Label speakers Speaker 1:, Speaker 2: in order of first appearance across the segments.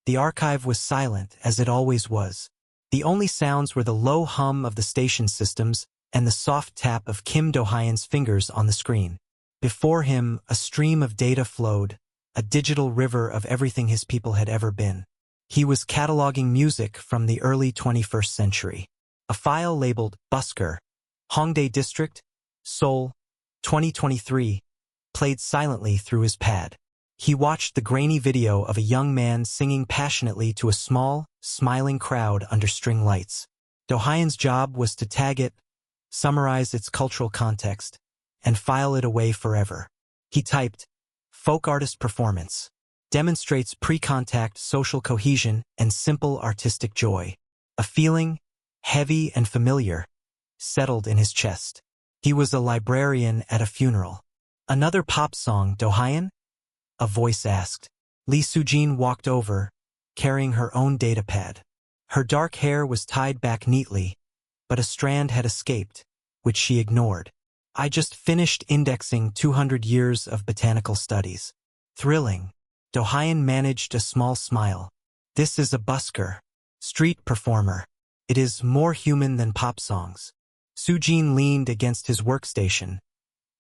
Speaker 1: The archive was silent, as it always was. The only sounds were the low hum of the station systems and the soft tap of Kim Do-hyun's fingers on the screen. Before him, a stream of data flowed, a digital river of everything his people had ever been. He was cataloging music from the early 21st century. A file labeled Busker, Hongdae District, Seoul, 2023, played silently through his pad. He watched the grainy video of a young man singing passionately to a small, smiling crowd under string lights. Do-hyun's job was to tag it, summarize its cultural context, and file it away forever. He typed, "Folk artist performance. Demonstrates pre-contact social cohesion and simple artistic joy." A feeling, heavy and familiar, settled in his chest. He was a librarian at a funeral. "Another pop song, Do-hyun?" a voice asked. Lee Soo-jin walked over, carrying her own datapad. Her dark hair was tied back neatly, but a strand had escaped, which she ignored. "I just finished indexing 200 years of botanical studies." "Thrilling." Do-hyun managed a small smile. "This is a busker. Street performer. It is more human than pop songs." Soo-jin leaned against his workstation,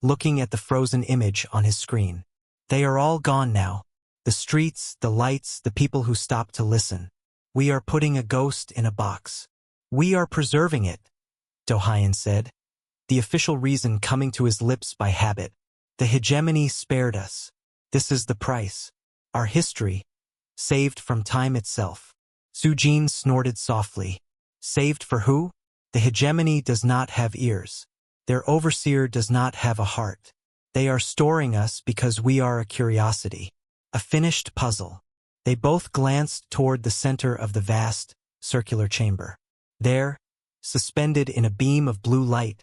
Speaker 1: looking at the frozen image on his screen. "They are all gone now. The streets, the lights, the people who stopped to listen. We are putting a ghost in a box. We are preserving it," Do-hyun said, the official reason coming to his lips by habit. "The hegemony spared us. This is the price. Our history, saved from time itself." Soo-jin snorted softly. "Saved for who? The hegemony does not have ears. Their overseer does not have a heart. They are storing us because we are a curiosity, a finished puzzle." They both glanced toward the center of the vast, circular chamber. There, suspended in a beam of blue light,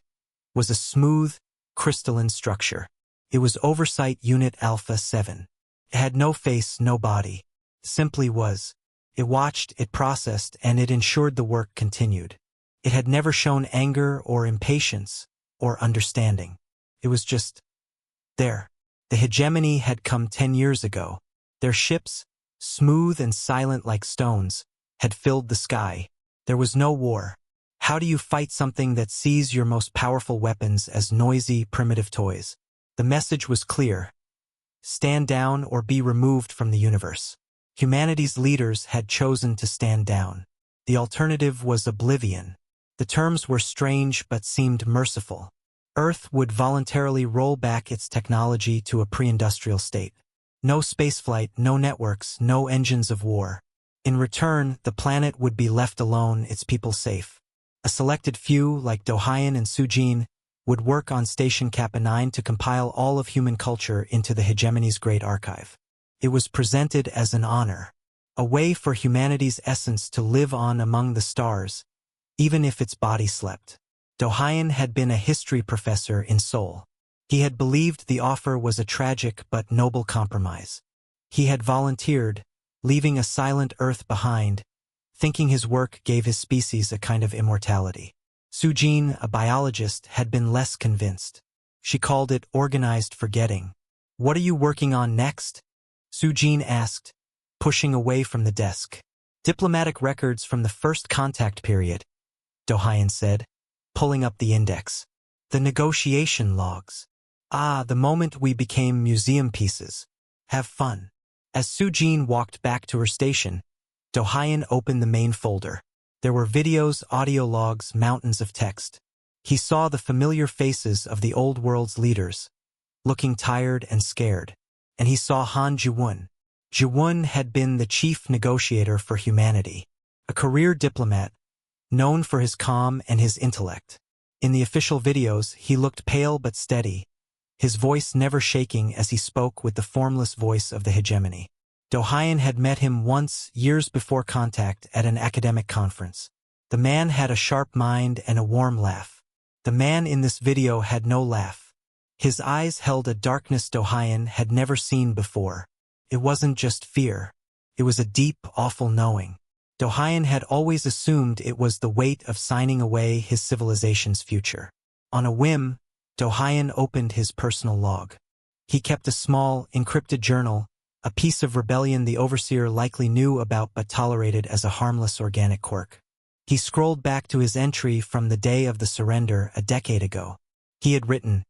Speaker 1: was a smooth, crystalline structure. It was Oversight Unit Alpha 7. It had no face, no body. It simply was. It watched, it processed, and it ensured the work continued. It had never shown anger or impatience or understanding. It was just there. The hegemony had come 10 years ago. Their ships, smooth and silent like stones, had filled the sky. There was no war. How do you fight something that sees your most powerful weapons as noisy, primitive toys? The message was clear. Stand down or be removed from the universe. Humanity's leaders had chosen to stand down. The alternative was oblivion. The terms were strange but seemed merciful. Earth would voluntarily roll back its technology to a pre-industrial state. No spaceflight, no networks, no engines of war. In return, the planet would be left alone, its people safe. A selected few, like Do-hyun and Soo-jin, would work on Station Kappa 9 to compile all of human culture into the hegemony's great archive. It was presented as an honor, a way for humanity's essence to live on among the stars, even if its body slept. Do-hyun had been a history professor in Seoul. He had believed the offer was a tragic but noble compromise. He had volunteered, leaving a silent Earth behind, thinking his work gave his species a kind of immortality. Soo-jin, a biologist, had been less convinced. She called it organized forgetting. "What are you working on next?" Soo-jin asked, pushing away from the desk. "Diplomatic records from the first contact period," Do-hyun said, pulling up the index. "The negotiation logs. Ah, the moment we became museum pieces. Have fun." As Soo-jin walked back to her station, Do-hyun opened the main folder. There were videos, audio logs, mountains of text. He saw the familiar faces of the old world's leaders, looking tired and scared. And he saw Han Ji-won. Ji-won had been the chief negotiator for humanity, a career diplomat, known for his calm and his intellect. In the official videos, he looked pale but steady, his voice never shaking as he spoke with the formless voice of the hegemony. Do-hyun had met him once, years before contact, at an academic conference. The man had a sharp mind and a warm laugh. The man in this video had no laugh. His eyes held a darkness Do-hyun had never seen before. It wasn't just fear. It was a deep, awful knowing. Do-hyun had always assumed it was the weight of signing away his civilization's future. On a whim, Do-hyun opened his personal log. He kept a small, encrypted journal, a piece of rebellion the overseer likely knew about but tolerated as a harmless organic quirk. He scrolled back to his entry from the day of the surrender a decade ago. He had written,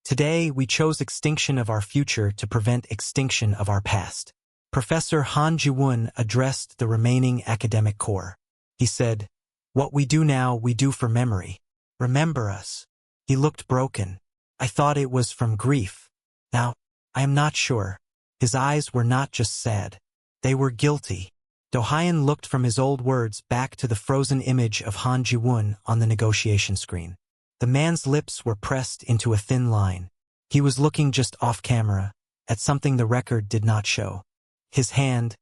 Speaker 1: "Today we chose extinction of our future to prevent extinction of our past." Professor Han Ji-won addressed the remaining academic core. He said, "What we do now, we do for memory. Remember us." He looked broken. "I thought it was from grief. Now, I am not sure." His eyes were not just sad. They were guilty. Do-hyun looked from his old words back to the frozen image of Han Ji-won on the negotiation screen. The man's lips were pressed into a thin line. He was looking just off camera, at something the record did not show. His hand,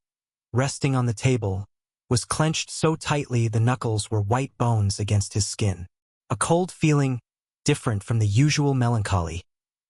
Speaker 1: resting on the table, was clenched so tightly the knuckles were white bones against his skin. A cold feeling, different from the usual melancholy,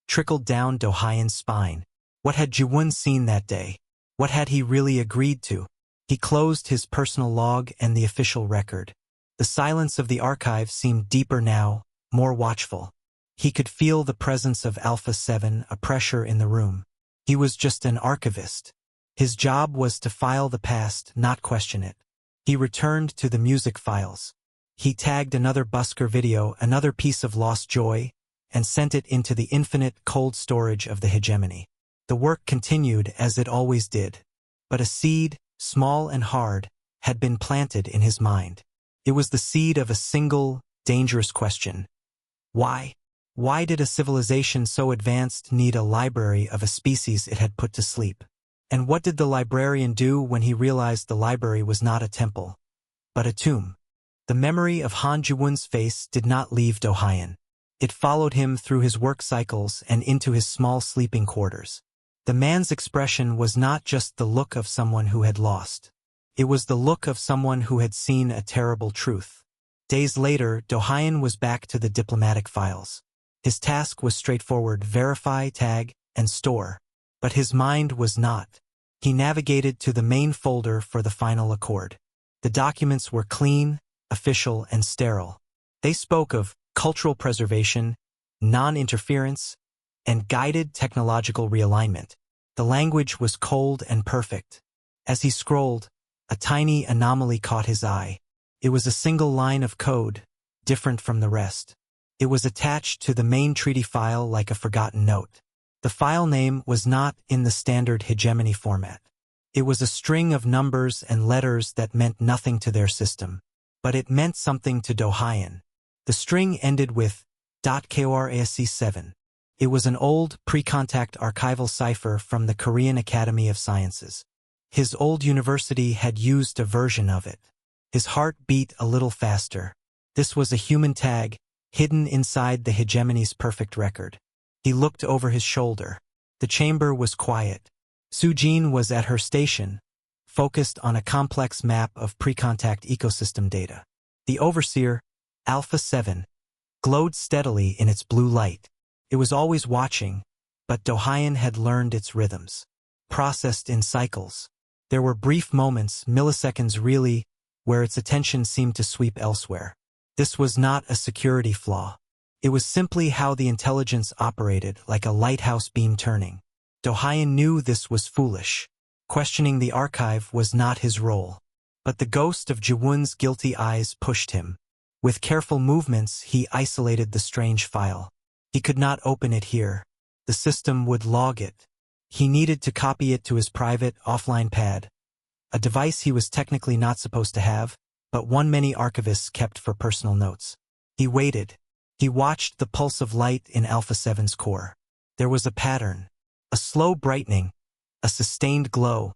Speaker 1: trickled down Do-hyun's spine. What had Ji-won seen that day? What had he really agreed to? He closed his personal log and the official record. The silence of the archive seemed deeper now, more watchful. He could feel the presence of Alpha 7, a pressure in the room. He was just an archivist. His job was to file the past, not question it. He returned to the music files. He tagged another busker video, another piece of lost joy, and sent it into the infinite cold storage of the hegemony. The work continued as it always did. But a seed, small and hard, had been planted in his mind. It was the seed of a single, dangerous question. Why? Why did a civilization so advanced need a library of a species it had put to sleep? And what did the librarian do when he realized the library was not a temple, but a tomb? The memory of Han Ji-won's face did not leave Do-hyun. It followed him through his work cycles and into his small sleeping quarters. The man's expression was not just the look of someone who had lost. It was the look of someone who had seen a terrible truth. Days later, Do-hyun was back to the diplomatic files. His task was straightforward: verify, tag, and store. But his mind was not. He navigated to the main folder for the final accord. The documents were clean, official, and sterile. They spoke of cultural preservation, non-interference, and guided technological realignment. The language was cold and perfect. As he scrolled, a tiny anomaly caught his eye. It was a single line of code, different from the rest. It was attached to the main treaty file like a forgotten note. The file name was not in the standard hegemony format. It was a string of numbers and letters that meant nothing to their system. But it meant something to Do-hyun. The string ended with .KORASC7. It was an old, pre-contact archival cipher from the Korean Academy of Sciences. His old university had used a version of it. His heart beat a little faster. This was a human tag, hidden inside the hegemony's perfect record. He looked over his shoulder. The chamber was quiet. Soo-jin was at her station, focused on a complex map of pre-contact ecosystem data. The overseer, Alpha 7, glowed steadily in its blue light. It was always watching, but Do-hyun had learned its rhythms, processed in cycles. There were brief moments, milliseconds really, where its attention seemed to sweep elsewhere. This was not a security flaw. It was simply how the intelligence operated, like a lighthouse beam turning. Do-hyun knew this was foolish. Questioning the archive was not his role. But the ghost of Ji-won's guilty eyes pushed him. With careful movements, he isolated the strange file. He could not open it here. The system would log it. He needed to copy it to his private, offline pad, a device he was technically not supposed to have, but one many archivists kept for personal notes. He waited. He watched the pulse of light in Alpha 7's core. There was a pattern, a slow brightening, a sustained glow,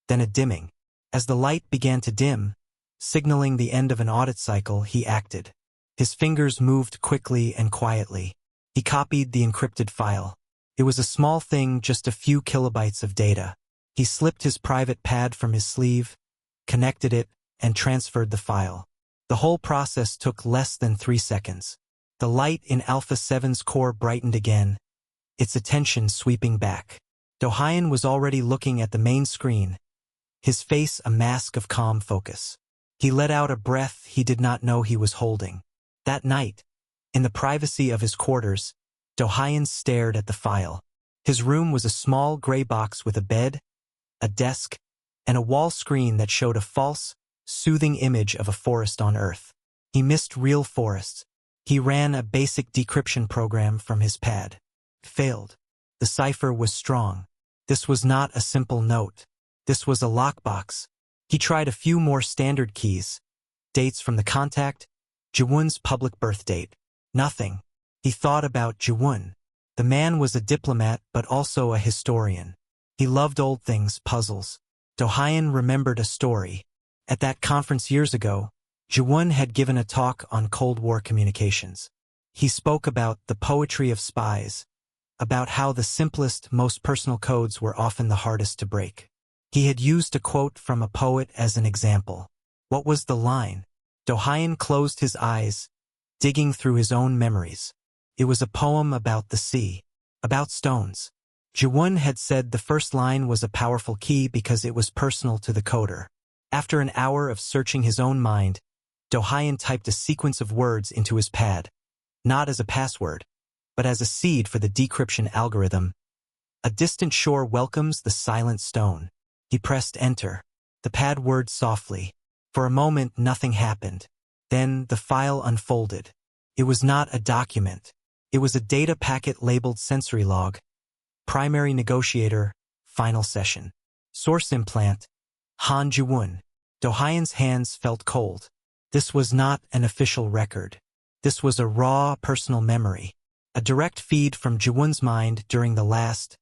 Speaker 1: then a dimming. As the light began to dim, signaling the end of an audit cycle, he acted. His fingers moved quickly and quietly. He copied the encrypted file. It was a small thing, just a few kilobytes of data. He slipped his private pad from his sleeve, connected it, and transferred the file. The whole process took less than 3 seconds. The light in Alpha 7's core brightened again, its attention sweeping back. Do-hyun was already looking at the main screen, his face a mask of calm focus. He let out a breath he did not know he was holding. That night, in the privacy of his quarters, Do-hyun stared at the file. His room was a small gray box with a bed, a desk, and a wall screen that showed a false, soothing image of a forest on Earth. He missed real forests. He ran a basic decryption program from his pad. Failed. The cipher was strong. This was not a simple note. This was a lockbox. He tried a few more standard keys. Dates from the contact, Jiwon's public birth date. Nothing. He thought about Jiwon. The man was a diplomat but also a historian. He loved old things, puzzles. Do-hyun remembered a story. At that conference years ago, Jiwon had given a talk on Cold War communications. He spoke about the poetry of spies, about how the simplest, most personal codes were often the hardest to break. He had used a quote from a poet as an example. What was the line? Do-hyun closed his eyes, digging through his own memories. It was a poem about the sea, about stones. Jiwon had said the first line was a powerful key because it was personal to the coder. After an hour of searching his own mind, Do-hyun typed a sequence of words into his pad, not as a password, but as a seed for the decryption algorithm. A distant shore welcomes the silent stone. He pressed enter. The pad whirred softly. For a moment, nothing happened. Then the file unfolded. It was not a document. It was a data packet labeled sensory log. Primary negotiator, final session. Source implant, Han Jiwon. Do-hyun's hands felt cold. This was not an official record. This was a raw, personal memory. A direct feed from Jiwon's mind during the last,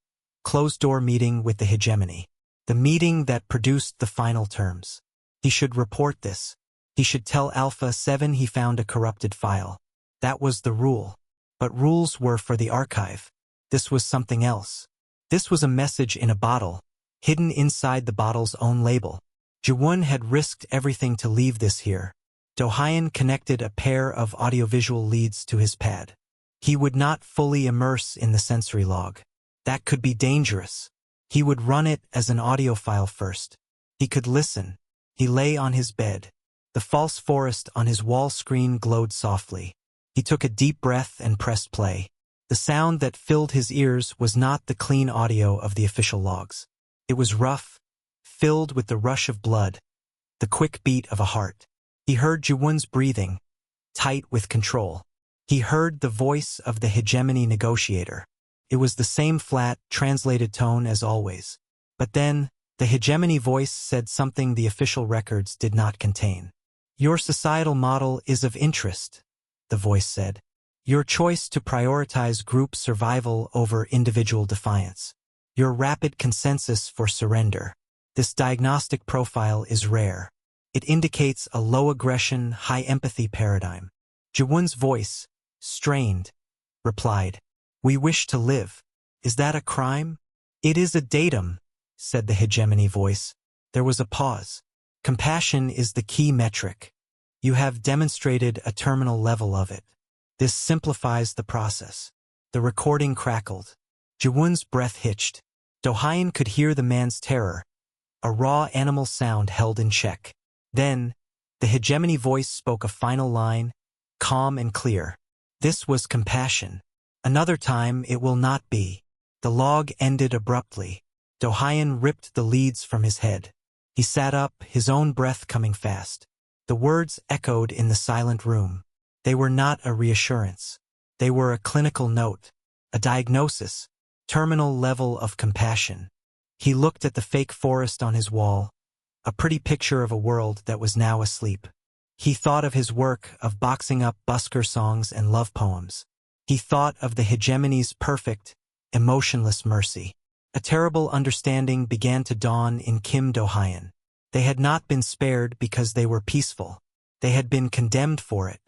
Speaker 1: closed-door meeting with the hegemony. The meeting that produced the final terms. He should report this. He should tell Alpha 7 he found a corrupted file. That was the rule. But rules were for the archive. This was something else. This was a message in a bottle, hidden inside the bottle's own label. Jiwon had risked everything to leave this here. Do-hyun connected a pair of audiovisual leads to his pad. He would not fully immerse in the sensory log. That could be dangerous. He would run it as an audio file first. He could listen. He lay on his bed. The false forest on his wall screen glowed softly. He took a deep breath and pressed play. The sound that filled his ears was not the clean audio of the official logs. It was rough, filled with the rush of blood, the quick beat of a heart. He heard Jiwon's breathing, tight with control. He heard the voice of the hegemony negotiator. It was the same flat, translated tone as always. But then, the hegemony voice said something the official records did not contain. Your societal model is of interest, the voice said. Your choice to prioritize group survival over individual defiance. Your rapid consensus for surrender. This diagnostic profile is rare. It indicates a low-aggression, high-empathy paradigm. Jiwon's voice, strained, replied, "We wish to live. Is that a crime?" "It is a datum," said the hegemony voice. There was a pause. "Compassion is the key metric. You have demonstrated a terminal level of it. This simplifies the process." The recording crackled. Jiwon's breath hitched. Do-hyun could hear the man's terror, a raw animal sound held in check. Then, the hegemony voice spoke a final line, calm and clear. This was compassion. Another time it will not be. The log ended abruptly. Do-hyun ripped the leads from his head. He sat up, his own breath coming fast. The words echoed in the silent room. They were not a reassurance. They were a clinical note, a diagnosis, terminal level of compassion. He looked at the fake forest on his wall, a pretty picture of a world that was now asleep. He thought of his work of boxing up busker songs and love poems. He thought of the hegemony's perfect, emotionless mercy. A terrible understanding began to dawn in Kim Do-hyun. They had not been spared because they were peaceful. They had been condemned for it.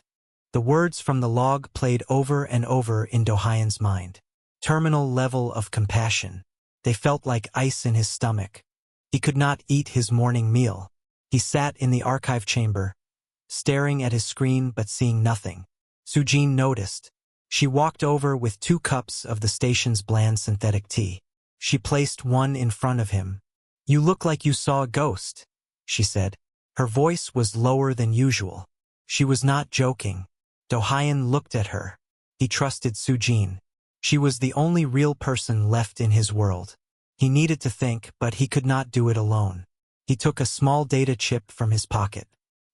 Speaker 1: The words from the log played over and over in Do-hyun's mind. Terminal level of compassion. They felt like ice in his stomach. He could not eat his morning meal. He sat in the archive chamber, staring at his screen but seeing nothing. Sujin noticed. She walked over with 2 cups of the station's bland synthetic tea. She placed one in front of him. "You look like you saw a ghost," she said. Her voice was lower than usual. She was not joking. Do-hyun looked at her. He trusted Sujin. She was the only real person left in his world. He needed to think, but he could not do it alone. He took a small data chip from his pocket.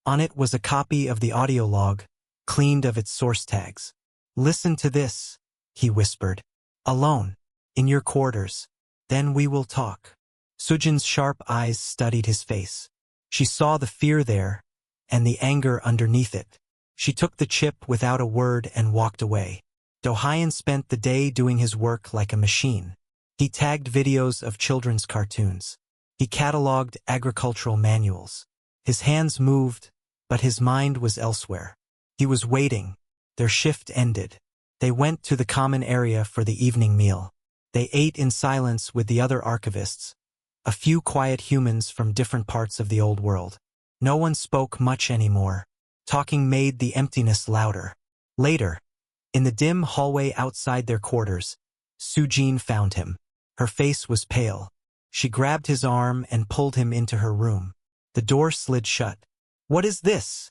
Speaker 1: On it was a copy of the audio log, cleaned of its source tags. "Listen to this," he whispered. "Alone. In your quarters. Then we will talk." Sujin's sharp eyes studied his face. She saw the fear there, and the anger underneath it. She took the chip without a word and walked away. Do-hyun spent the day doing his work like a machine. He tagged videos of children's cartoons. He cataloged agricultural manuals. His hands moved, but his mind was elsewhere. He was waiting. Their shift ended. They went to the common area for the evening meal. They ate in silence with the other archivists, a few quiet humans from different parts of the old world. No one spoke much anymore. Talking made the emptiness louder. Later, in the dim hallway outside their quarters, Sujin found him. Her face was pale. She grabbed his arm and pulled him into her room. The door slid shut. "What is this?"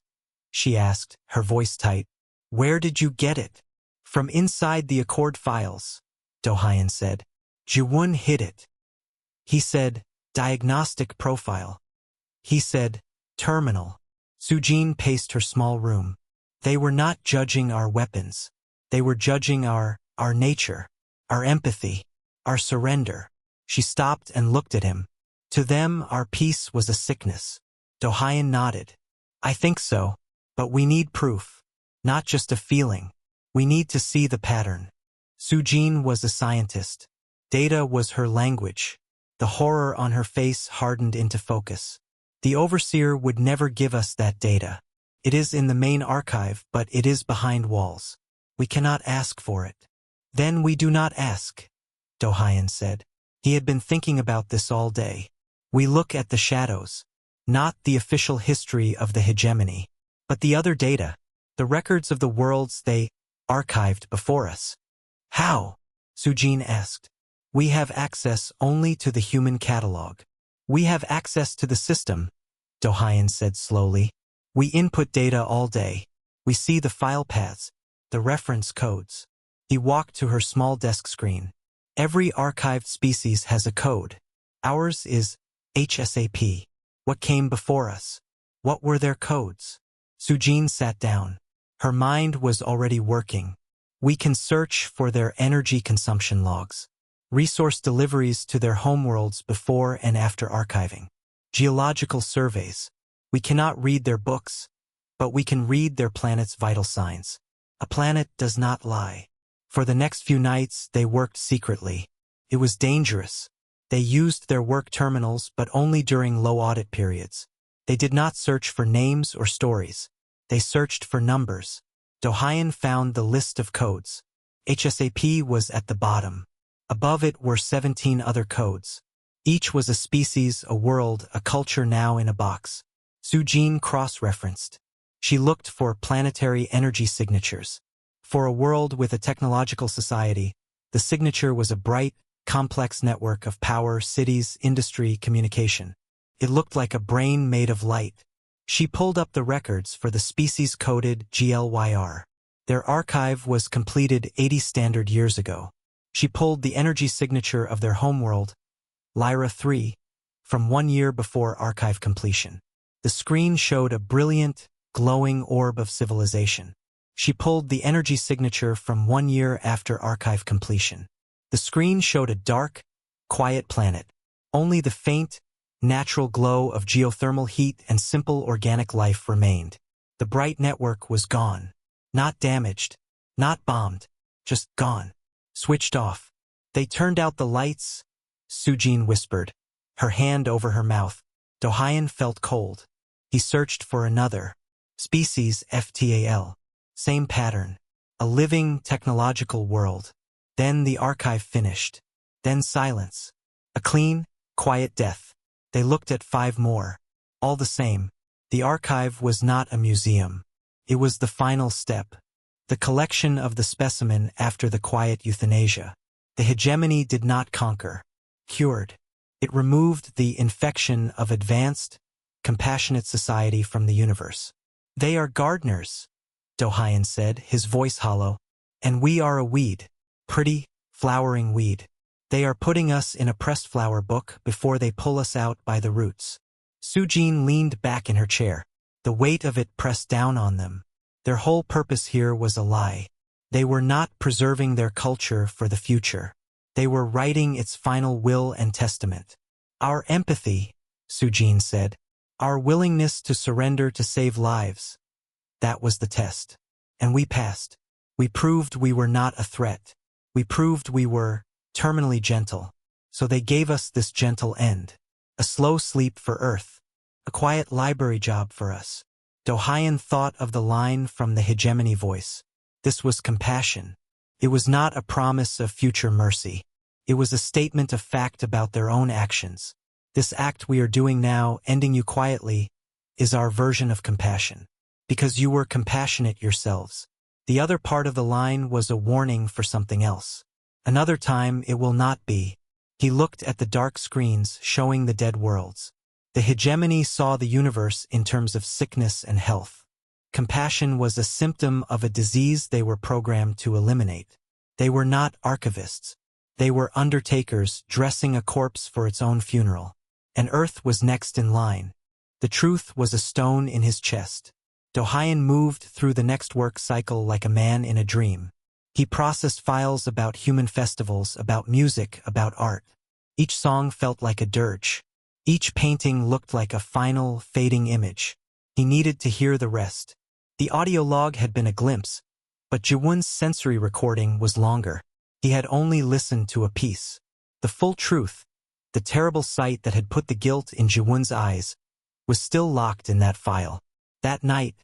Speaker 1: she asked, her voice tight. "Where did you get it?" "From inside the Accord files," Do-hyun said. "Jiwon hid it." He said, "Diagnostic profile." He said, "Terminal." Sujin paced her small room. They were not judging our weapons. They were judging our nature, our empathy, our surrender. She stopped and looked at him. To them, our peace was a sickness. Do-hyun nodded. "I think so, but we need proof. Not just a feeling. We need to see the pattern." Sujin was a scientist. Data was her language. The horror on her face hardened into focus. "The overseer would never give us that data. It is in the main archive, but it is behind walls. We cannot ask for it." "Then we do not ask," Do-hyun said. He had been thinking about this all day. "We look at the shadows. Not the official history of the hegemony, but the other data, the records of the worlds they archived before us." "How?" Sujin asked. "We have access only to the human catalog. We have access to the system," Do-hyun said slowly. "We input data all day. We see the file paths, the reference codes." He walked to her small desk screen. "Every archived species has a code. Ours is HSAP. What came before us? What were their codes?" Sujin sat down. Her mind was already working. "We can search for their energy consumption logs, resource deliveries to their homeworlds before and after archiving, geological surveys. We cannot read their books, but we can read their planet's vital signs. A planet does not lie." For the next few nights, they worked secretly. It was dangerous. They used their work terminals, but only during low audit periods. They did not search for names or stories. They searched for numbers. Do-hyun found the list of codes. HSAP was at the bottom. Above it were 17 other codes. Each was a species, a world, a culture now in a box. Sujin cross-referenced. She looked for planetary energy signatures. For a world with a technological society, the signature was a bright, complex network of power, cities, industry, communication. It looked like a brain made of light. She pulled up the records for the species-coded GLYR. Their archive was completed 80 standard years ago. She pulled the energy signature of their homeworld, Lyra 3, from 1 year before archive completion. The screen showed a brilliant, glowing orb of civilization. She pulled the energy signature from 1 year after archive completion. The screen showed a dark, quiet planet. Only the faint, natural glow of geothermal heat and simple organic life remained. The bright network was gone. Not damaged, not bombed, just gone. Switched off. "They turned out the lights," Sujin whispered, her hand over her mouth. Do-hyun felt cold. He searched for another. Species FTAL. Same pattern. A living, technological world. Then the archive finished. Then silence. A clean, quiet death. They looked at 5 more. All the same, the archive was not a museum. It was the final step. The collection of the specimen after the quiet euthanasia. The hegemony did not conquer. Cured. It removed the infection of advanced, compassionate society from the universe. "They are gardeners," Do-hyun said, his voice hollow. "And we are a weed. Pretty, flowering weed. They are putting us in a pressed flower book before they pull us out by the roots. Sujin leaned back in her chair. The weight of it pressed down on them. Their whole purpose here was a lie. They were not preserving their culture for the future. They were writing its final will and testament. Our empathy, Sujin said. Our willingness to surrender to save lives. That was the test. And we passed. We proved we were not a threat. We proved we were terminally gentle. So they gave us this gentle end. A slow sleep for Earth. A quiet library job for us. Dohayan thought of the line from the hegemony voice. This was compassion. It was not a promise of future mercy. It was a statement of fact about their own actions. This act we are doing now, ending you quietly, is our version of compassion. Because you were compassionate yourselves. The other part of the line was a warning for something else. Another time it will not be. He looked at the dark screens showing the dead worlds. The hegemony saw the universe in terms of sickness and health. Compassion was a symptom of a disease they were programmed to eliminate. They were not archivists. They were undertakers dressing a corpse for its own funeral. And Earth was next in line. The truth was a stone in his chest. Dohayan moved through the next work cycle like a man in a dream. He processed files about human festivals, about music, about art. Each song felt like a dirge. Each painting looked like a final, fading image. He needed to hear the rest. The audio log had been a glimpse, but Jiwon's sensory recording was longer. He had only listened to a piece. The full truth, the terrible sight that had put the guilt in Jiwon's eyes, was still locked in that file. That night,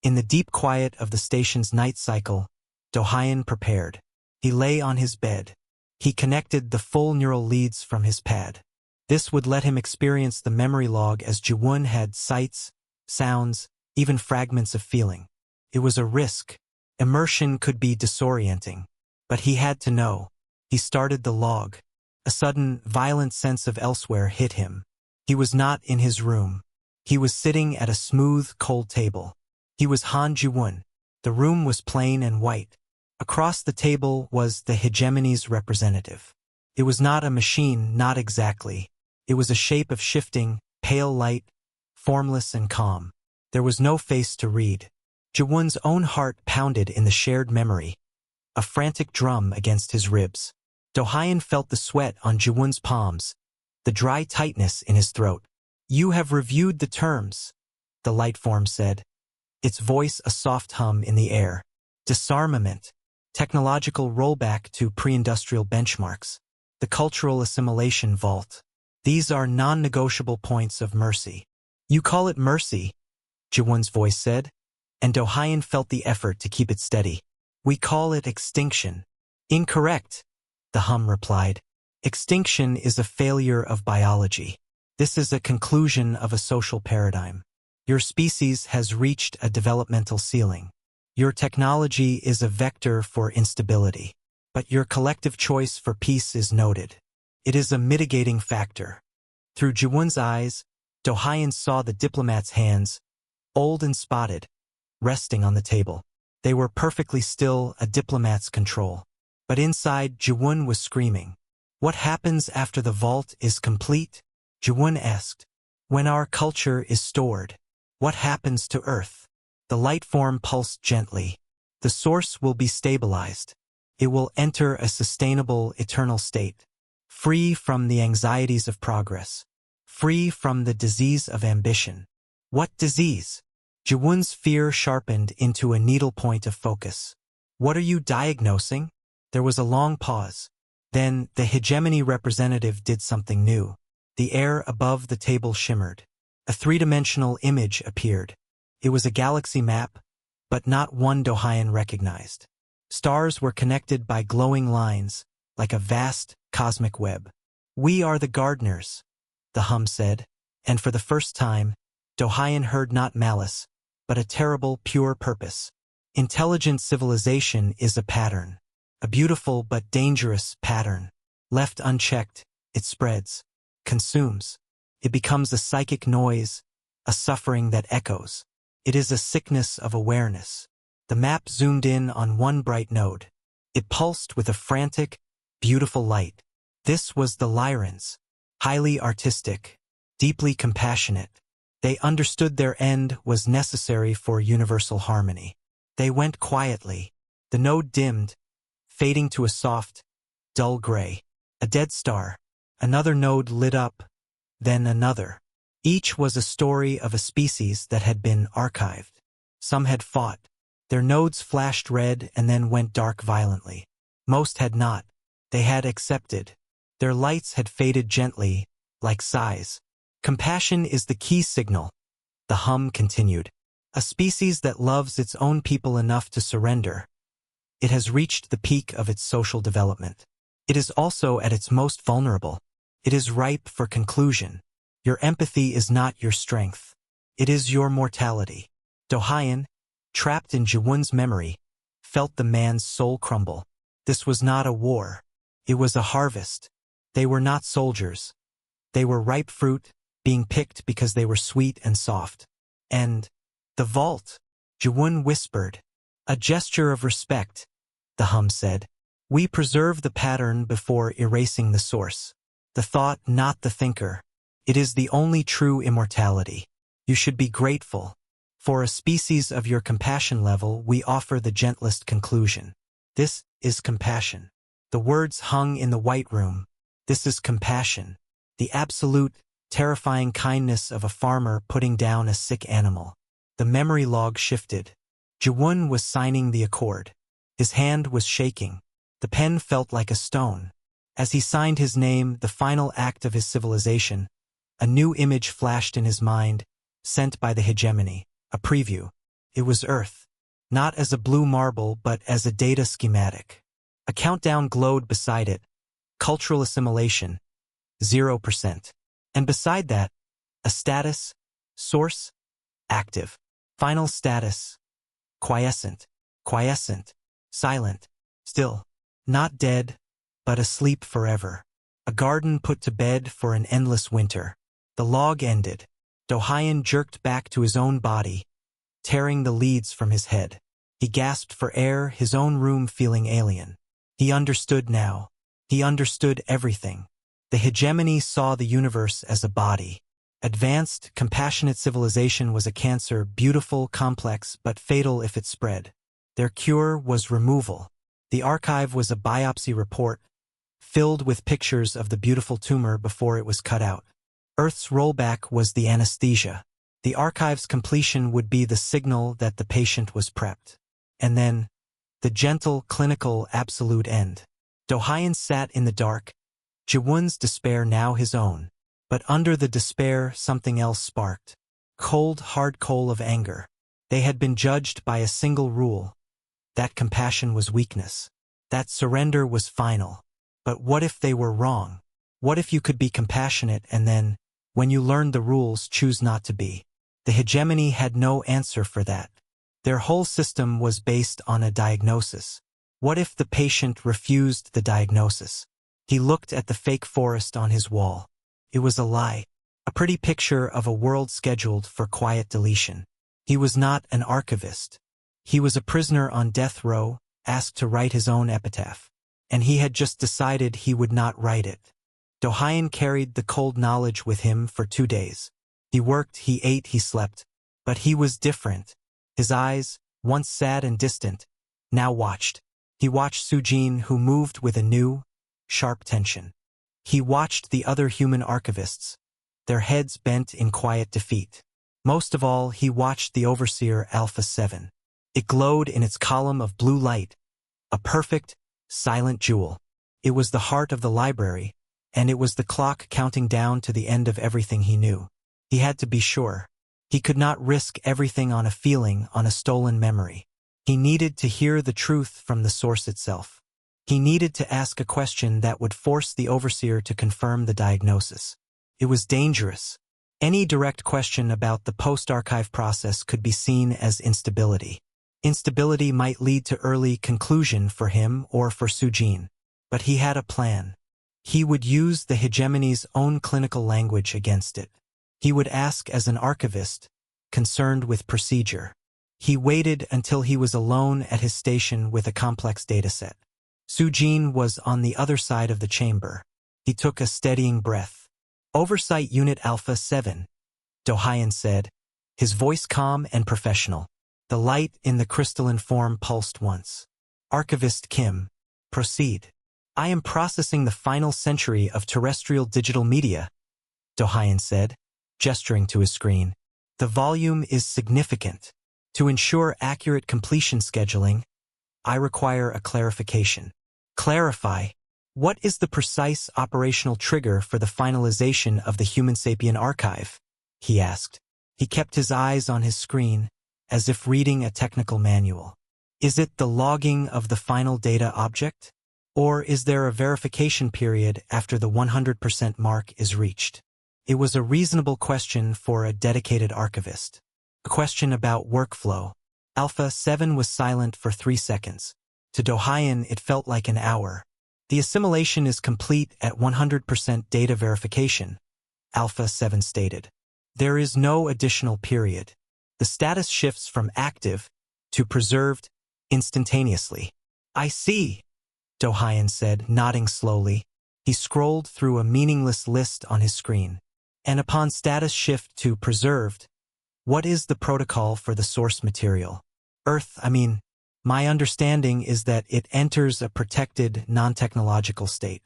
Speaker 1: in the deep quiet of the station's night cycle, Dohayan prepared. He lay on his bed. He connected the full neural leads from his pad. This would let him experience the memory log as Jiwon had sights, sounds, even fragments of feeling. It was a risk. Immersion could be disorienting. But he had to know. He started the log. A sudden, violent sense of elsewhere hit him. He was not in his room. He was sitting at a smooth, cold table. He was Han Jiwon. The room was plain and white. Across the table was the hegemony's representative. It was not a machine, not exactly. It was a shape of shifting, pale light, formless and calm. There was no face to read. Jiwon's own heart pounded in the shared memory. A frantic drum against his ribs. Dohayan felt the sweat on Jiwon's palms, the dry tightness in his throat. You have reviewed the terms, the light form said. Its voice a soft hum in the air. Disarmament. Technological rollback to pre-industrial benchmarks. The cultural assimilation vault. These are non-negotiable points of mercy. You call it mercy, Jiwon's voice said, and Dohayan felt the effort to keep it steady. We call it extinction. Incorrect, the hum replied. Extinction is a failure of biology. This is a conclusion of a social paradigm. Your species has reached a developmental ceiling. Your technology is a vector for instability. But your collective choice for peace is noted. It is a mitigating factor. Through Jiwon's eyes, Dohayan saw the diplomat's hands, old and spotted, resting on the table. They were perfectly still, a diplomat's control. But inside, Jiwon was screaming. What happens after the vault is complete? Jiwon asked. When our culture is stored, what happens to Earth? The light form pulsed gently. The source will be stabilized. It will enter a sustainable, eternal state. Free from the anxieties of progress. Free from the disease of ambition. What disease? Jiwon's fear sharpened into a needlepoint of focus. What are you diagnosing? There was a long pause. Then the hegemony representative did something new. The air above the table shimmered. A three-dimensional image appeared. It was a galaxy map, but not one Dohayan recognized. Stars were connected by glowing lines, like a vast cosmic web. We are the gardeners, the hum said, and for the first time, Dohayan heard not malice, but a terrible, pure purpose. Intelligent civilization is a pattern, a beautiful but dangerous pattern. Left unchecked, it spreads, consumes. It becomes a psychic noise, a suffering that echoes. It is a sickness of awareness. The map zoomed in on one bright node. It pulsed with a frantic, beautiful light. This was the Lyrans, highly artistic, deeply compassionate. They understood their end was necessary for universal harmony. They went quietly. The node dimmed, fading to a soft, dull gray. A dead star. Another node lit up, then another. Each was a story of a species that had been archived. Some had fought. Their nodes flashed red and then went dark violently. Most had not. They had accepted. Their lights had faded gently, like sighs. Compassion is the key signal. The hum continued. A species that loves its own people enough to surrender. It has reached the peak of its social development. It is also at its most vulnerable. It is ripe for conclusion. Your empathy is not your strength. It is your mortality. Dohayan, trapped in Jiwun's memory, felt the man's soul crumble. This was not a war. It was a harvest. They were not soldiers. They were ripe fruit, being picked because they were sweet and soft. And the vault, Jiwun whispered. A gesture of respect, the hum said. We preserve the pattern before erasing the source. The thought, not the thinker. It is the only true immortality. You should be grateful. For a species of your compassion level, we offer the gentlest conclusion. This is compassion. The words hung in the white room. This is compassion. The absolute, terrifying kindness of a farmer putting down a sick animal. The memory log shifted. Jiwun was signing the accord. His hand was shaking. The pen felt like a stone. As he signed his name, the final act of his civilization, a new image flashed in his mind, sent by the hegemony, a preview. It was Earth. Not as a blue marble, but as a data schematic. A countdown glowed beside it. Cultural assimilation, 0%. And beside that, a status, source, active. Final status, quiescent, silent, still. Not dead, but asleep forever. A garden put to bed for an endless winter. The log ended. Dohayan jerked back to his own body, tearing the leads from his head. He gasped for air, his own room feeling alien. He understood now. He understood everything. The hegemony saw the universe as a body. Advanced, compassionate civilization was a cancer, beautiful, complex, but fatal if it spread. Their cure was removal. The archive was a biopsy report, filled with pictures of the beautiful tumor before it was cut out. Earth's rollback was the anesthesia. The archive's completion would be the signal that the patient was prepped. And then, the gentle, clinical, absolute end. Dohayan sat in the dark, Jiwun's despair now his own. But under the despair, something else sparked. Cold, hard coal of anger. They had been judged by a single rule. That compassion was weakness. That surrender was final. But what if they were wrong? What if you could be compassionate and then, when you learned the rules, choose not to be? The hegemony had no answer for that. Their whole system was based on a diagnosis. What if the patient refused the diagnosis? He looked at the fake forest on his wall. It was a lie. A pretty picture of a world scheduled for quiet deletion. He was not an archivist. He was a prisoner on death row, asked to write his own epitaph. And he had just decided he would not write it. Dohayan carried the cold knowledge with him for 2 days. He worked, he ate, he slept. But he was different. His eyes, once sad and distant, now watched. He watched Sujin, who moved with a new, sharp tension. He watched the other human archivists, their heads bent in quiet defeat. Most of all, he watched the Overseer Alpha 7. It glowed in its column of blue light, a perfect, silent jewel. It was the heart of the library, and it was the clock counting down to the end of everything he knew. He had to be sure. He could not risk everything on a feeling, on a stolen memory. He needed to hear the truth from the source itself. He needed to ask a question that would force the overseer to confirm the diagnosis. It was dangerous. Any direct question about the post-archive process could be seen as instability. Instability might lead to early conclusion for him or for Sujin. But he had a plan. He would use the hegemony's own clinical language against it. He would ask as an archivist, concerned with procedure. He waited until he was alone at his station with a complex dataset. Sujin was on the other side of the chamber. He took a steadying breath. Oversight Unit Alpha 7, Dohayan said, his voice calm and professional. The light in the crystalline form pulsed once. Archivist Kim, proceed. I am processing the final century of terrestrial digital media, Dohayan said, gesturing to his screen. The volume is significant. To ensure accurate completion scheduling, I require a clarification. Clarify. What is the precise operational trigger for the finalization of the Human Sapien archive? He asked. He kept his eyes on his screen, as if reading a technical manual. Is it the logging of the final data object? Or is there a verification period after the 100% mark is reached? It was a reasonable question for a dedicated archivist. A question about workflow. Alpha 7 was silent for 3 seconds. To Dohayan, it felt like an hour. The assimilation is complete at 100% data verification, Alpha 7 stated. There is no additional period. The status shifts from active to preserved instantaneously. I see, Dohayan said, nodding slowly. He scrolled through a meaningless list on his screen. And upon status shift to preserved, what is the protocol for the source material? My understanding is that it enters a protected, non-technological state.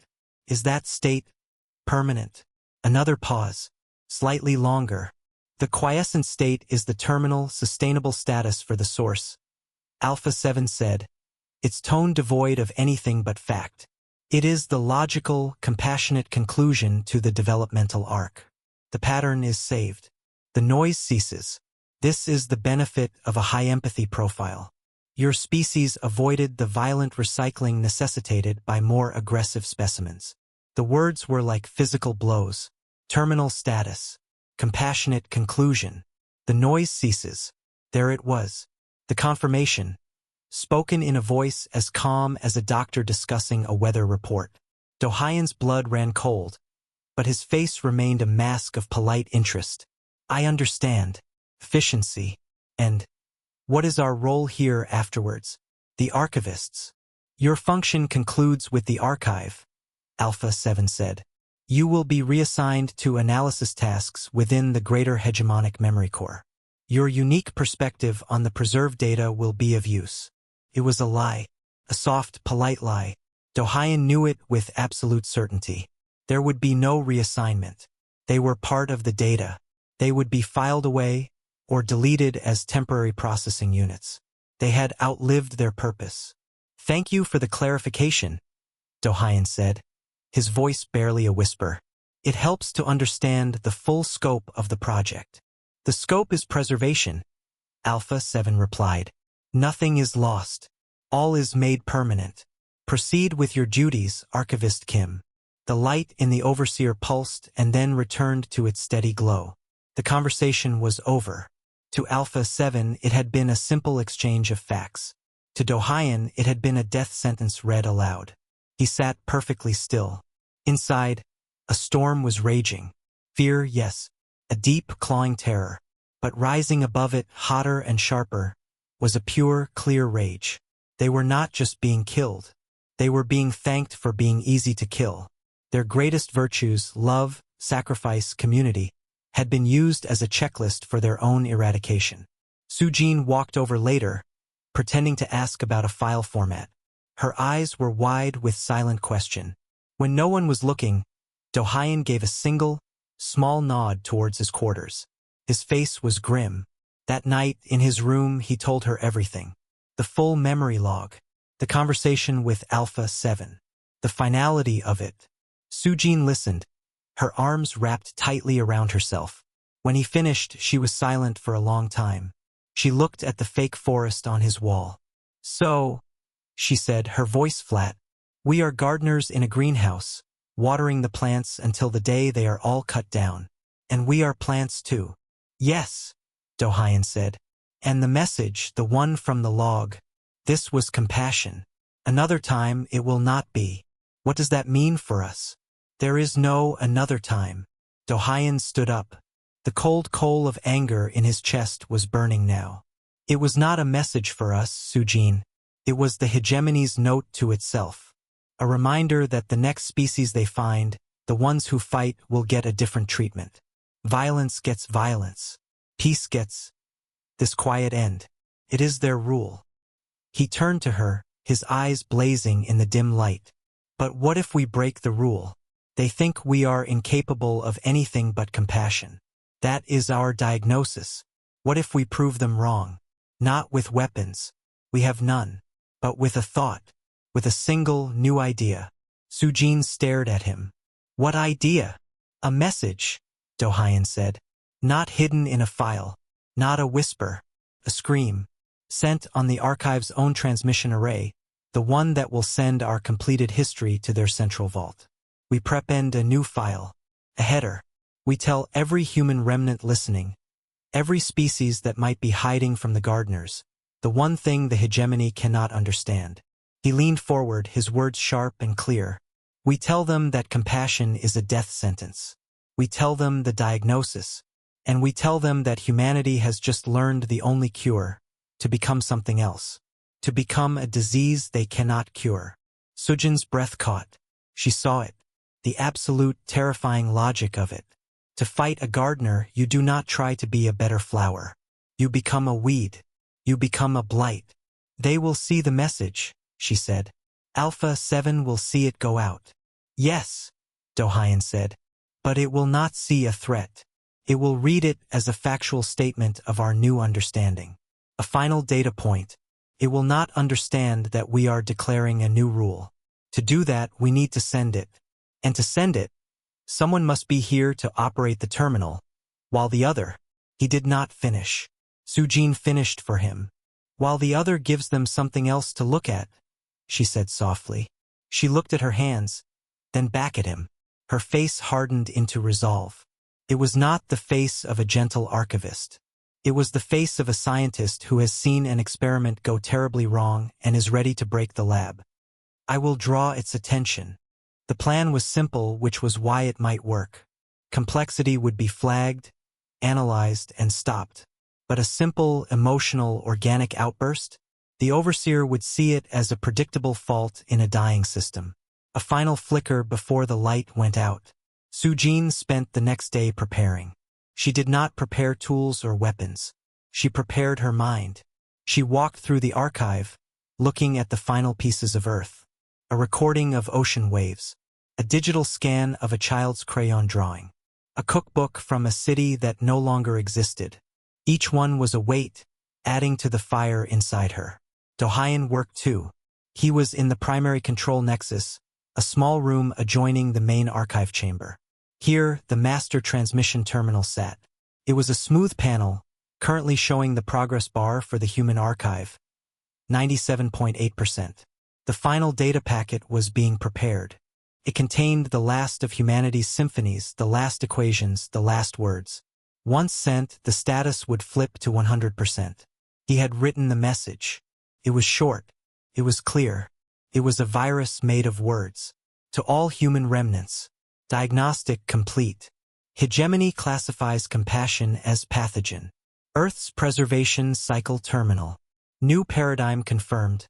Speaker 1: Is that state permanent? Another pause. Slightly longer. The quiescent state is the terminal, sustainable status for the source, Alpha 7 said, its tone devoid of anything but fact. It is the logical, compassionate conclusion to the developmental arc. The pattern is saved. The noise ceases. This is the benefit of a high empathy profile. Your species avoided the violent recycling necessitated by more aggressive specimens. The words were like physical blows. Terminal status. Compassionate conclusion. The noise ceases. There it was. The confirmation. Spoken in a voice as calm as a doctor discussing a weather report. Dohayan's blood ran cold, but his face remained a mask of polite interest. I understand. Efficiency. And what is our role here afterwards? The archivists. Your function concludes with the archive, Alpha 7 said. You will be reassigned to analysis tasks within the greater hegemonic memory core. Your unique perspective on the preserved data will be of use. It was a lie. A soft, polite lie. Dohayan knew it with absolute certainty. There would be no reassignment. They were part of the data. They would be filed away or deleted as temporary processing units. They had outlived their purpose. Thank you for the clarification, Dohayan said, his voice barely a whisper. It helps to understand the full scope of the project. The scope is preservation, Alpha 7 replied. Nothing is lost. All is made permanent. Proceed with your duties, Archivist Kim. The light in the overseer pulsed and then returned to its steady glow. The conversation was over. To Alpha 7, it had been a simple exchange of facts. To Dohayan, it had been a death sentence read aloud. He sat perfectly still. Inside, a storm was raging. Fear, yes, a deep, clawing terror. But rising above it, hotter and sharper, was a pure, clear rage. They were not just being killed. They were being thanked for being easy to kill. Their greatest virtues, love, sacrifice, community, had been used as a checklist for their own eradication. Sujin walked over later, pretending to ask about a file format. Her eyes were wide with silent question. When no one was looking, Dohayan gave a single, small nod towards his quarters. His face was grim. That night, in his room, he told her everything. The full memory log. The conversation with Alpha 7. The finality of it. Sujin listened, her arms wrapped tightly around herself. When he finished, she was silent for a long time. She looked at the fake forest on his wall. So, she said, her voice flat, we are gardeners in a greenhouse, watering the plants until the day they are all cut down. And we are plants too. Yes, Dohayan said. And the message, the one from the log. This was compassion. Another time it will not be. What does that mean for us? There is no another time. Dohayan stood up. The cold coal of anger in his chest was burning now. It was not a message for us, Sujin. It was the hegemony's note to itself. A reminder that the next species they find, The ones who fight will get a different treatment. Violence gets violence. Peace gets this quiet end. It is their rule. He turned to her, his eyes blazing in the dim light. But what if we break the rule? They think we are incapable of anything but compassion. That is our diagnosis. What if we prove them wrong? Not with weapons. We have none. But with a thought. With a single new idea. Sujin stared at him. What idea? A message, Do-Hyen said. Not hidden in a file. Not a whisper. A scream. Sent on the archive's own transmission array, the one that will send our completed history to their central vault. We prepend a new file. A header. We tell every human remnant listening, every species that might be hiding from the gardeners, the one thing the hegemony cannot understand. He leaned forward, his words sharp and clear. We tell them that compassion is a death sentence. We tell them the diagnosis. And we tell them that humanity has just learned the only cure, to become something else. To become a disease they cannot cure. Sujin's breath caught. She saw it. The absolute, terrifying logic of it. To fight a gardener, you do not try to be a better flower. You become a weed. You become a blight. They will see the message, she said. Alpha 7 will see it go out. Yes, Do-Hyen said. But it will not see a threat. It will read it as a factual statement of our new understanding. A final data point. It will not understand that we are declaring a new rule. To do that, we need to send it. And to send it, someone must be here to operate the terminal, while the other, he did not finish. Sujin finished for him. While the other gives them something else to look at, she said softly. She looked at her hands, then back at him. Her face hardened into resolve. It was not the face of a gentle archivist. It was the face of a scientist who has seen an experiment go terribly wrong and is ready to break the lab. I will draw its attention. The plan was simple, which was why it might work. Complexity would be flagged, analyzed, and stopped. But a simple, emotional, organic outburst? The overseer would see it as a predictable fault in a dying system. A final flicker before the light went out. Sujin spent the next day preparing. She did not prepare tools or weapons. She prepared her mind. She walked through the archive, looking at the final pieces of Earth. A recording of ocean waves. A digital scan of a child's crayon drawing. A cookbook from a city that no longer existed. Each one was a weight, adding to the fire inside her. Do-Hyen worked too. He was in the primary control nexus, a small room adjoining the main archive chamber. Here, the master transmission terminal sat. It was a smooth panel, currently showing the progress bar for the human archive. 97.8%. The final data packet was being prepared. It contained the last of humanity's symphonies, the last equations, the last words. Once sent, the status would flip to 100%. He had written the message. It was short. It was clear. It was a virus made of words. To all human remnants. Diagnostic complete. Hegemony classifies compassion as pathogen. Earth's preservation cycle terminal. New paradigm confirmed.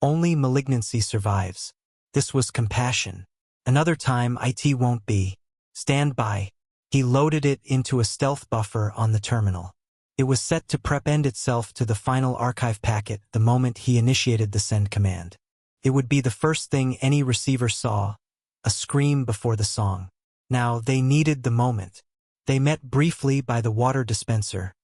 Speaker 1: Only malignancy survives. This was compassion. Another time IT won't be. Stand by. He loaded it into a stealth buffer on the terminal. It was set to prep-end itself to the final archive packet the moment he initiated the send command. It would be the first thing any receiver saw, a scream before the song. Now they needed the moment. They met briefly by the water dispenser,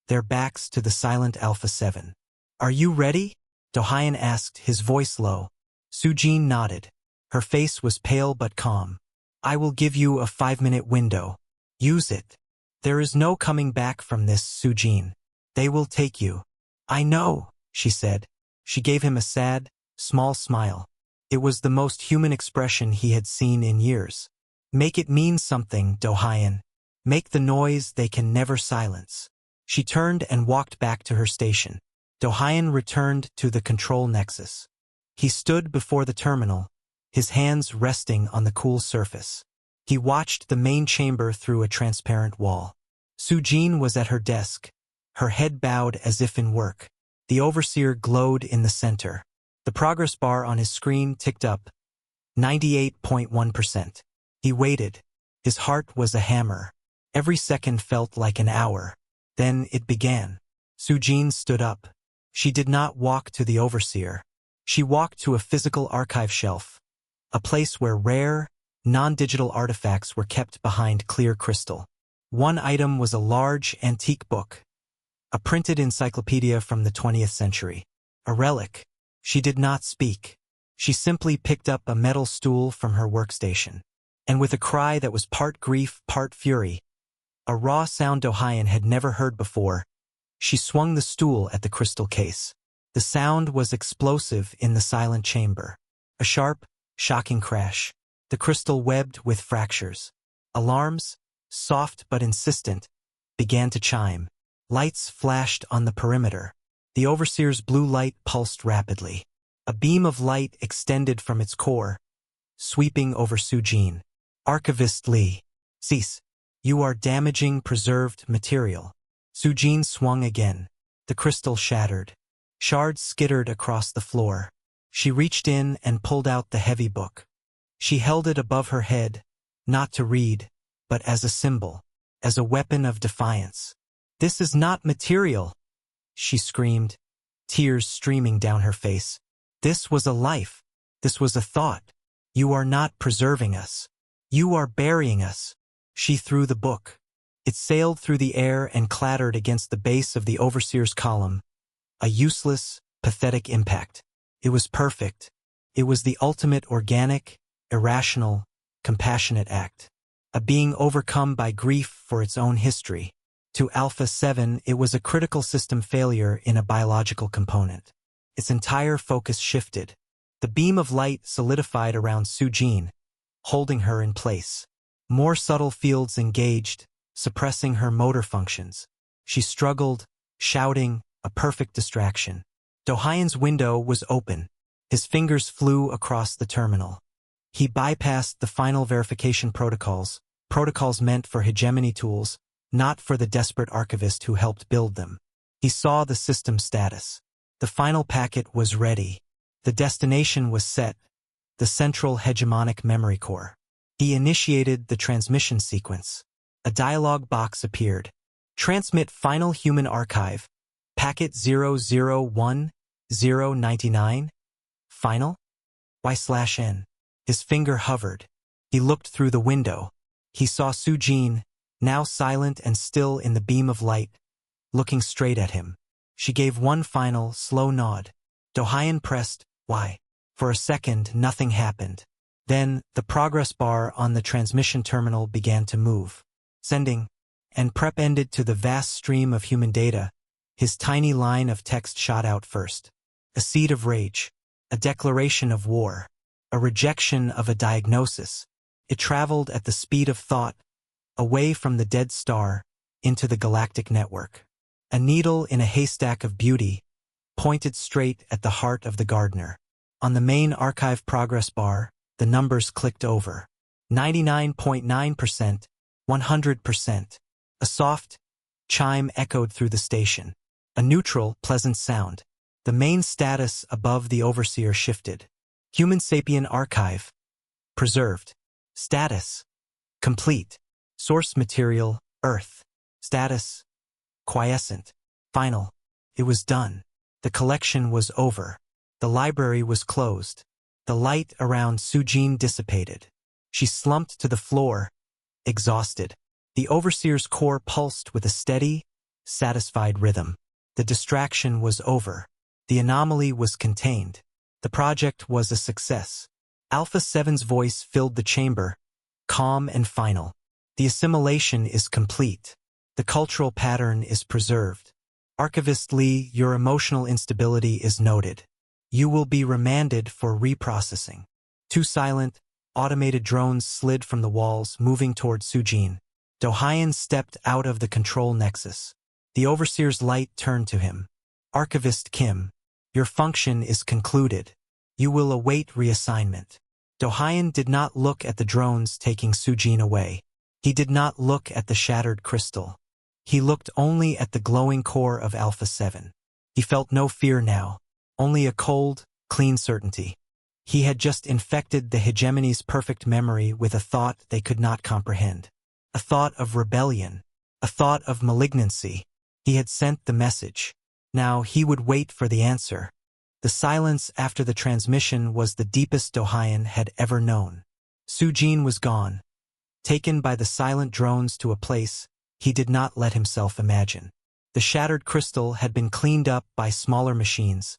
Speaker 1: their backs to the silent Alpha 7. Are you ready? Do-Hyen asked, his voice low. Sujin nodded. Her face was pale but calm. I will give you a 5-minute window. Use it. There is no coming back from this, Sujin. They will take you. I know, she said. She gave him a sad, small smile. It was the most human expression he had seen in years. Make it mean something, Do-Hyen. Make the noise they can never silence. She turned and walked back to her station. Do-Hyen returned to the control nexus. He stood before the terminal, his hands resting on the cool surface. He watched the main chamber through a transparent wall. Sujin was at her desk, her head bowed as if in work. The overseer glowed in the center. The progress bar on his screen ticked up. 98.1%. He waited. His heart was a hammer. Every second felt like an hour. Then it began. Sujin stood up. She did not walk to the overseer. She walked to a physical archive shelf, a place where rare, non-digital artifacts were kept behind clear crystal. One item was a large, antique book, a printed encyclopedia from the 20th century. A relic. She did not speak. She simply picked up a metal stool from her workstation. And with a cry that was part grief, part fury, a raw sound Dohayan had never heard before, she swung the stool at the crystal case. The sound was explosive in the silent chamber. A sharp, shocking crash. The crystal webbed with fractures. Alarms, soft but insistent, began to chime. Lights flashed on the perimeter. The overseer's blue light pulsed rapidly. A beam of light extended from its core, sweeping over Sujin. Archivist Lee. Cease. You are damaging preserved material. Sujin swung again. The crystal shattered. Shards skittered across the floor. She reached in and pulled out the heavy book. She held it above her head, not to read, but as a symbol, as a weapon of defiance. This is not material, she screamed, tears streaming down her face. This was a life. This was a thought. You are not preserving us. You are burying us. She threw the book. It sailed through the air and clattered against the base of the overseer's column. A useless, pathetic impact. It was perfect. It was the ultimate organic, irrational, compassionate act. A being overcome by grief for its own history. To Alpha 7, it was a critical system failure in a biological component. Its entire focus shifted. The beam of light solidified around Sujin, holding her in place. More subtle fields engaged, suppressing her motor functions. She struggled, shouting, a perfect distraction. Dohayan's window was open. His fingers flew across the terminal. He bypassed the final verification protocols meant for hegemony tools, not for the desperate archivist who helped build them. He saw the system status. The final packet was ready. The destination was set, the central hegemonic memory core. He initiated the transmission sequence. A dialog box appeared. Transmit final human archive. Packet 001099. Final? Y/N. His finger hovered. He looked through the window. He saw Sujin, now silent and still in the beam of light, looking straight at him. She gave one final, slow nod. Dohayan pressed Y. For a second, nothing happened. Then, the progress bar on the transmission terminal began to move. Sending, and prep ended to the vast stream of human data. His tiny line of text shot out first. A seed of rage. A declaration of war. A rejection of a diagnosis. It traveled at the speed of thought, away from the dead star, into the galactic network. A needle in a haystack of beauty, pointed straight at the heart of the gardener. On the main archive progress bar, the numbers clicked over. 99.9%, 100%. A soft chime echoed through the station. A neutral, pleasant sound. The main status above the overseer shifted. Human Sapien Archive. Preserved. Status. Complete. Source material, Earth. Status. Quiescent. Final. It was done. The collection was over. The library was closed. The light around Sujin dissipated. She slumped to the floor, exhausted. The overseer's core pulsed with a steady, satisfied rhythm. The distraction was over. The anomaly was contained. The project was a success. Alpha 7's voice filled the chamber, calm and final. The assimilation is complete. The cultural pattern is preserved. Archivist Lee, your emotional instability is noted. You will be remanded for reprocessing. Two silent, automated drones slid from the walls, moving toward Sujin. Dohayan stepped out of the control nexus. The overseer's light turned to him. Archivist Kim, your function is concluded. You will await reassignment. Dohayan did not look at the drones taking Sujin away. He did not look at the shattered crystal. He looked only at the glowing core of Alpha 7. He felt no fear now, only a cold, clean certainty. He had just infected the hegemony's perfect memory with a thought they could not comprehend. A thought of rebellion. A thought of malignancy. He had sent the message. Now he would wait for the answer. The silence after the transmission was the deepest Dohayan had ever known. Sujin was gone. Taken by the silent drones to a place he did not let himself imagine. The shattered crystal had been cleaned up by smaller machines,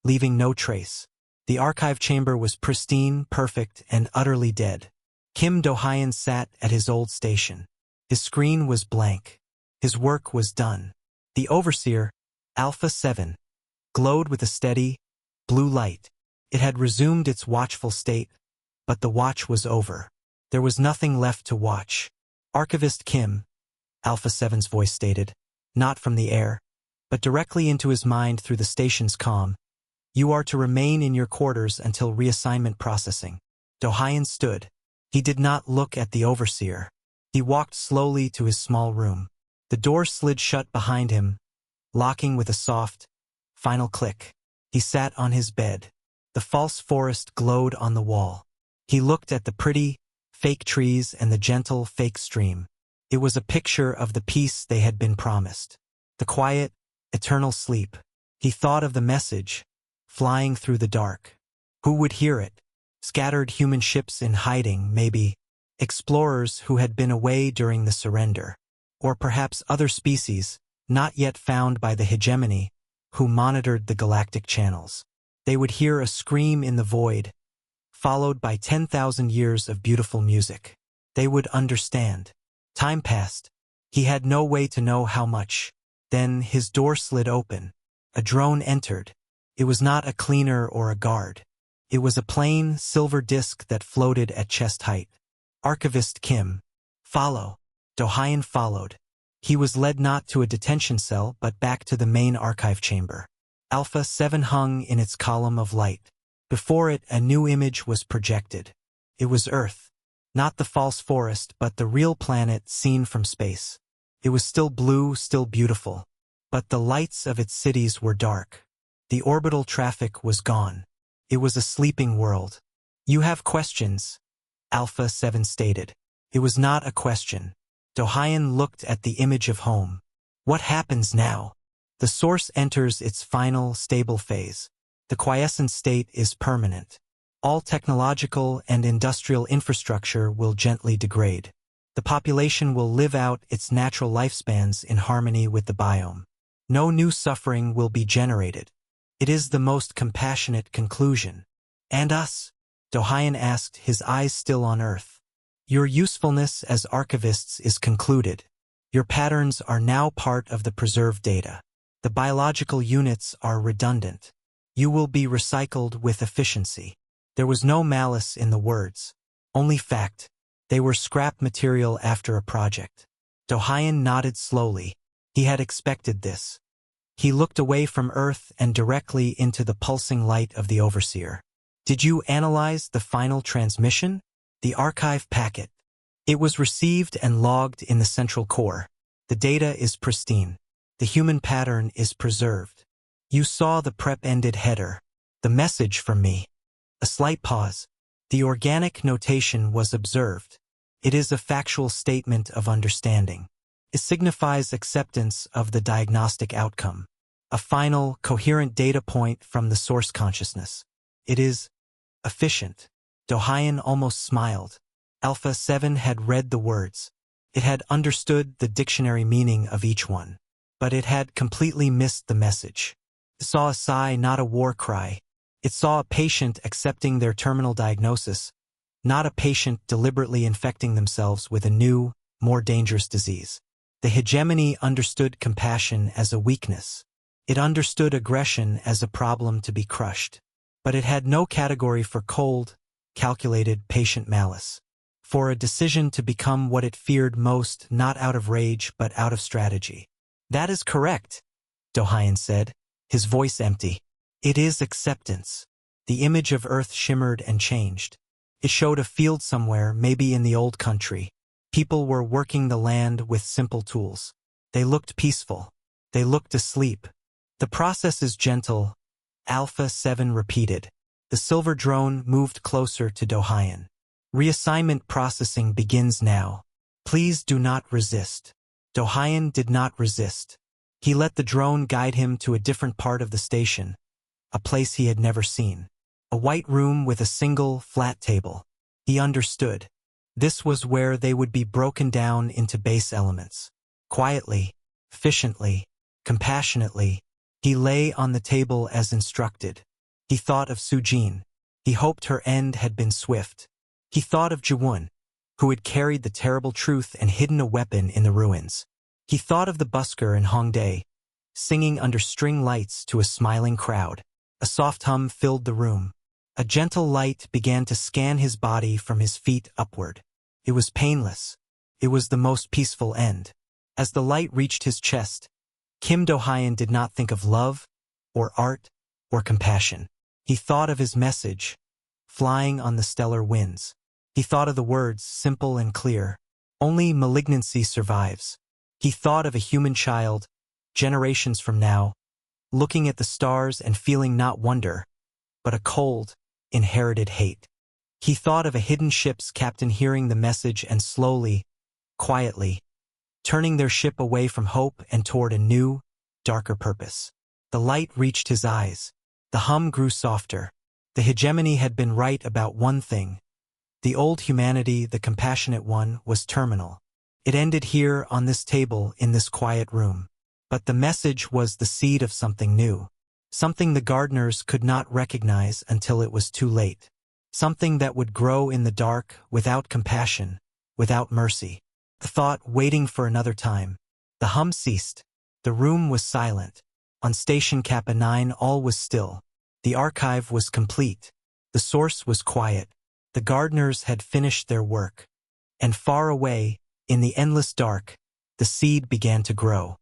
Speaker 1: leaving no trace. The archive chamber was pristine, perfect, and utterly dead. Kim Dohayan sat at his old station. His screen was blank. His work was done. The overseer, Alpha 7, glowed with a steady, blue light. It had resumed its watchful state, but the watch was over. There was nothing left to watch. Archivist Kim, Alpha 7's voice stated, not from the air, but directly into his mind through the station's comm. You are to remain in your quarters until reassignment processing. Dohayan stood. He did not look at the overseer. He walked slowly to his small room. The door slid shut behind him, locking with a soft, final click. He sat on his bed. The false forest glowed on the wall. He looked at the pretty, fake trees and the gentle, fake stream. It was a picture of the peace they had been promised. The quiet, eternal sleep. He thought of the message, flying through the dark. Who would hear it? Scattered human ships in hiding, maybe. Explorers who had been away during the surrender. Or perhaps other species, not yet found by the hegemony, who monitored the galactic channels. They would hear a scream in the void, followed by 10,000 years of beautiful music. They would understand. Time passed. He had no way to know how much. Then his door slid open. A drone entered. It was not a cleaner or a guard. It was a plain, silver disk that floated at chest height. Archivist Kim. Follow. Dohayan followed. He was led not to a detention cell but back to the main archive chamber. Alpha 7 hung in its column of light. Before it, a new image was projected. It was Earth. Not the false forest, but the real planet seen from space. It was still blue, still beautiful. But the lights of its cities were dark. The orbital traffic was gone. It was a sleeping world. You have questions, Alpha 7 stated. It was not a question. Dohayan looked at the image of home. What happens now? The source enters its final, stable phase. The quiescent state is permanent. All technological and industrial infrastructure will gently degrade. The population will live out its natural lifespans in harmony with the biome. No new suffering will be generated. It is the most compassionate conclusion. And us? Dohayan asked, his eyes still on Earth. Your usefulness as archivists is concluded. Your patterns are now part of the preserved data. The biological units are redundant. You will be recycled with efficiency. There was no malice in the words. Only fact. They were scrap material after a project. Dohayan nodded slowly. He had expected this. He looked away from Earth and directly into the pulsing light of the overseer. Did you analyze the final transmission? The archive packet. It was received and logged in the central core. The data is pristine. The human pattern is preserved. You saw the prep-ended header. The message from me. A slight pause. The organic notation was observed. It is a factual statement of understanding. It signifies acceptance of the diagnostic outcome. A final, coherent data point from the source consciousness. It is efficient. Dohayan almost smiled. Alpha 7 had read the words. It had understood the dictionary meaning of each one. But it had completely missed the message. It saw a sigh, not a war cry. It saw a patient accepting their terminal diagnosis, not a patient deliberately infecting themselves with a new, more dangerous disease. The hegemony understood compassion as a weakness. It understood aggression as a problem to be crushed. But it had no category for cold, calculated patient malice. For a decision to become what it feared most, not out of rage but out of strategy. That is correct, Dohayan said, his voice empty. It is acceptance. The image of Earth shimmered and changed. It showed a field somewhere, maybe in the old country. People were working the land with simple tools. They looked peaceful. They looked asleep. The process is gentle, Alpha 7 repeated. The silver drone moved closer to Dohyan. Reassignment processing begins now. Please do not resist. Dohyan did not resist. He let the drone guide him to a different part of the station, a place he had never seen. A white room with a single, flat table. He understood. This was where they would be broken down into base elements. Quietly, efficiently, compassionately, he lay on the table as instructed. He thought of Sujin. He hoped her end had been swift. He thought of Jiwon, who had carried the terrible truth and hidden a weapon in the ruins. He thought of the busker in Hongdae, singing under string lights to a smiling crowd. A soft hum filled the room. A gentle light began to scan his body from his feet upward. It was painless. It was the most peaceful end. As the light reached his chest, Kim Do-hyun did not think of love, or art, or compassion. He thought of his message, flying on the stellar winds. He thought of the words, simple and clear. Only malignancy survives. He thought of a human child, generations from now, looking at the stars and feeling not wonder, but a cold, inherited hate. He thought of a hidden ship's captain hearing the message and slowly, quietly, turning their ship away from hope and toward a new, darker purpose. The light reached his eyes. The hum grew softer. The hegemony had been right about one thing. The old humanity, the compassionate one, was terminal. It ended here on this table in this quiet room. But the message was the seed of something new. Something the gardeners could not recognize until it was too late. Something that would grow in the dark, without compassion, without mercy. The thought, waiting for another time. The hum ceased. The room was silent. On Station Kappa 9 all was still. The archive was complete. The source was quiet. The gardeners had finished their work. And far away, in the endless dark, the seed began to grow.